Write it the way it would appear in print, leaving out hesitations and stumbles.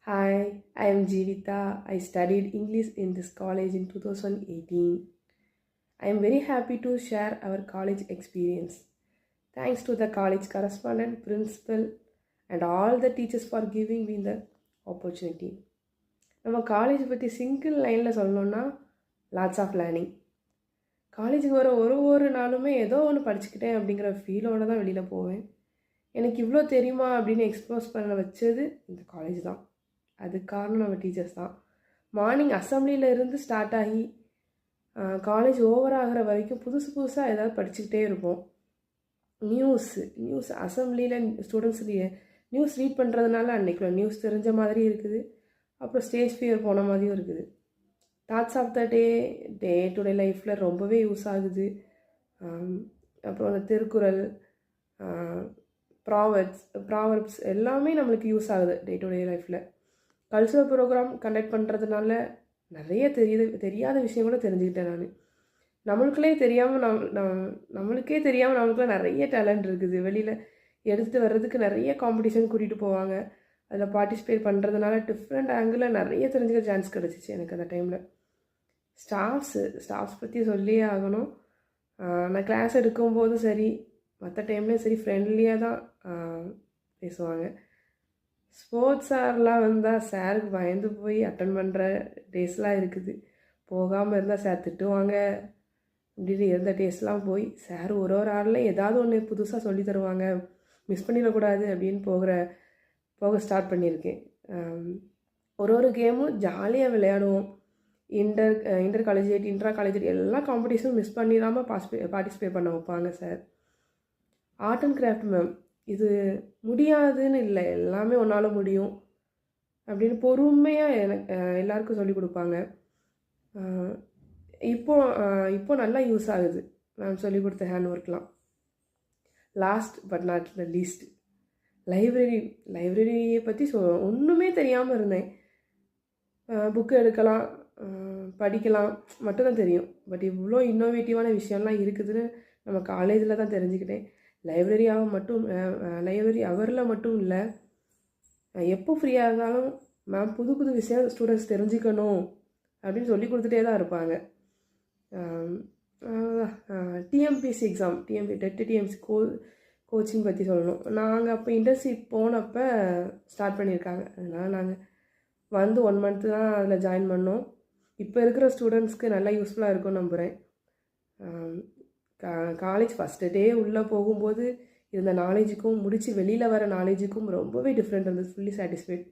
Hi, I am Jeevita. I studied English in this college in 2018. I am very happy to share our college experience. Thanks to the college correspondent, principal, and all the teachers for giving me the opportunity. நம்ம college பற்றி single லைனில் சொல்லணுன்னா lots of learning. காலேஜுக்கு வர ஒரு நாளுமே ஏதோ ஒன்று படிச்சுக்கிட்டேன் அப்படிங்கிற ஃபீலோடு தான் வெளியில் போவேன். எனக்கு இவ்வளோ தெரியுமா அப்படின்னு எக்ஸ்போஸ் பண்ண வச்சது இந்த காலேஜ் தான். அதுக்கு காரணம் நம்ம டீச்சர்ஸ் தான். மார்னிங் அசம்பிளியிலேருந்து ஸ்டார்ட் ஆகி காலேஜ் ஓவர் ஆகிற வரைக்கும் புதுசாக ஏதாவது படிச்சுக்கிட்டே இருப்போம். நியூஸ் அசம்பிளியில் ஸ்டூடெண்ட்ஸ் நியூஸ் ரீட் பண்ணுறதுனால அன்றைக்குள்ள நியூஸ் தெரிஞ்ச மாதிரி இருக்குது. அப்புறம் ஸ்டேஜ் ஃபியர் போன மாதிரியும் இருக்குது. Thoughts of the day to day லைஃப்பில் ரொம்பவே யூஸ் ஆகுது. அப்புறம் அந்த திருக்குறள், ப்ராவர்ப்ஸ் எல்லாமே நம்மளுக்கு யூஸ் ஆகுது டே டு டே லைஃப்பில். கல்ச்சுரல் ப்ரோக்ராம் கண்டக்ட் பண்ணுறதுனால நிறைய தெரியாத விஷயம் கூட தெரிஞ்சுக்கிட்டேன் நான். நம்மளுக்கே தெரியாமல் நம்மளுக்குள்ள நிறைய டேலண்ட் இருக்குது. வெளியில் எடுத்துகிட்டு வர்றதுக்கு நிறைய காம்படிஷன் கூட்டிகிட்டு போவாங்க. அதில் பார்ட்டிசிபேட் பண்ணுறதுனால டிஃப்ரெண்ட் ஆங்கிளில் நிறைய தெரிஞ்சுக்க சான்ஸ் கிடச்சிச்சு எனக்கு அந்த டைமில். ஸ்டாஃப்ஸ் பற்றி சொல்லியே ஆகணும். நான் கிளாஸ் எடுக்கும்போதும் சரி, மற்ற டைம்லேயும் சரி, ஃப்ரெண்ட்லியாக தான் பேசுவாங்க. ஸ்போர்ட்ஸ் சார்லாம் வந்தால் சாருக்கு பயந்து போய் அட்டன் பண்ணுற டேஸ்லாம் இருக்குது. போகாமல் இருந்தால் சார் திட்டுவாங்க அப்படின்னு இருந்த டேஸ்லாம் போய் சார் ஒரு ஆளில் ஏதாவது ஒன்று புதுசாக சொல்லி தருவாங்க, மிஸ் பண்ணிடக்கூடாது அப்படின்னு போக ஸ்டார்ட் பண்ணியிருக்கேன். ஒரு கேமும் ஜாலியாக விளையாடுவோம். இன்டர் காலேஜேட், இன்ட்ரா காலேஜேட் எல்லா காம்படிஷனும் மிஸ் பண்ணிடாமல் பார்ட்டிசிபேட் பண்ண வைப்பாங்க sir. Art and craft ma'am, இது முடியாதுன்னு இல்லை, எல்லாமே ஒன்றால் முடியும் அப்படின்னு பொறுமையாக எனக்கு எல்லாருக்கும் சொல்லிக் கொடுப்பாங்க. இப்போ நல்லா யூஸ் ஆகுது மேம் சொல்லிக் கொடுத்த ஹேண்ட் ஒர்க்லாம். Last but not the least, லைப்ரரியை பற்றி ஒன்றுமே தெரியாமல் இருந்தேன். புக்கு எடுக்கலாம், படிக்கலாம் மட்டும்தான் தெரியும். பட் இவ்வளோ இன்னோவேட்டிவான விஷயம்லாம் இருக்குதுன்னு நம்ம காலேஜில் தான் தெரிஞ்சுக்கிட்டேன். லைப்ரரி அவரில் மட்டும் இல்லை, எப்போ ஃப்ரீயாக இருந்தாலும் மேம் புது விஷயம் ஸ்டூடெண்ட்ஸ் தெரிஞ்சுக்கணும் அப்படின்னு சொல்லி கொடுத்துட்டே தான் இருப்பாங்க. டிஎம்பிசி எக்ஸாம், டிஎம்சி கோச்சிங் பற்றி சொல்லணும். நாங்கள் அப்போ இன்டர்ன்ஷிப் போனப்போ ஸ்டார்ட் பண்ணியிருக்காங்க. அதனால் நாங்கள் வந்து 1 month தான் அதில் ஜாயின் பண்ணோம். இப்போ இருக்கிற ஸ்டூடெண்ட்ஸ்க்கு நல்லா யூஸ்ஃபுல்லாக இருக்கும்னு நம்புகிறேன். காலேஜ் ஃபஸ்ட்டு டே உள்ளே போகும்போது இருந்த நாலேஜுக்கும் முடித்து வெளியில் வர நாலேஜுக்கும் ரொம்பவே டிஃப்ரெண்ட் இருந்தது. Fully satisfied.